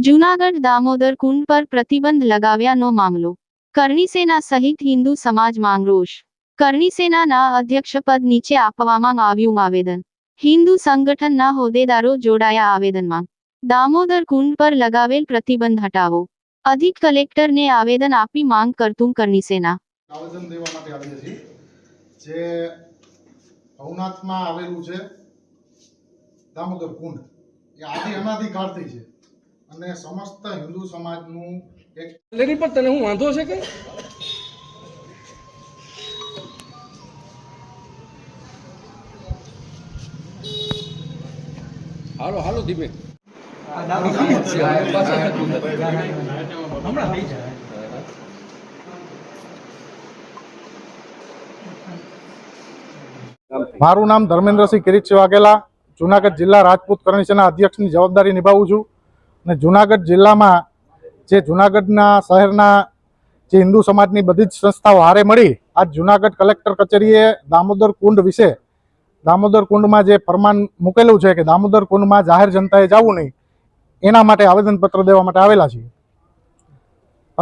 જૂનાગઢ દામોદર કુંડ પર પ્રતિબંધ લગાવ્યાનો મામલો. કરણી સેના સહિત હિન્દુ સમાજમાં રોષ. કરણી સેનાના અધ્યક્ષપદ નીચે આપવામાં આવ્યું આવેદન. હિન્દુ સંગઠનના હોદ્દેદારો જોડાયા આવેદનમાં. દામોદર કુંડ પર લગાવેલ પ્રતિબંધ હટાવો. અધિક કલેક્ટરને આવેદન આપી માંગ કરતું કરણી સેના. આવેદન દેવા માટે આવીએ છીએ. જે ભવનાથમાં આવેલું છે દામોદર કુંડ, એ આદિ અનાદિકાળથી છે અને સમસ્ત હિન્દુ સમાજનું એક લેરી પર તને હું વાંધો છે કે હાલો હાલો ધીમે મારું નામ ધર્મેન્દ્રસિંહ કિરીટસિંહ વાઘેલા, જુનાગઢ જિલ્લા રાજપૂત કરણી સેના અધ્યક્ષની જવાબદારી નિભાવું છું. અને જુનાગઢ જિલ્લામાં જે જુનાગઢના શહેરના જે હિન્દુ સમાજની બધી જ સંસ્થાઓ હારે મળી આજ જુનાગઢ કલેક્ટર કચેરીએ દામોદર કુંડ વિશે, દામોદર કુંડમાં જે ફરમાન મૂકેલું છે કે દામોદર કુંડમાં જાહેર જનતાએ જવું નહીં, એના માટે આવેદનપત્ર દેવા માટે આવેલા છીએ.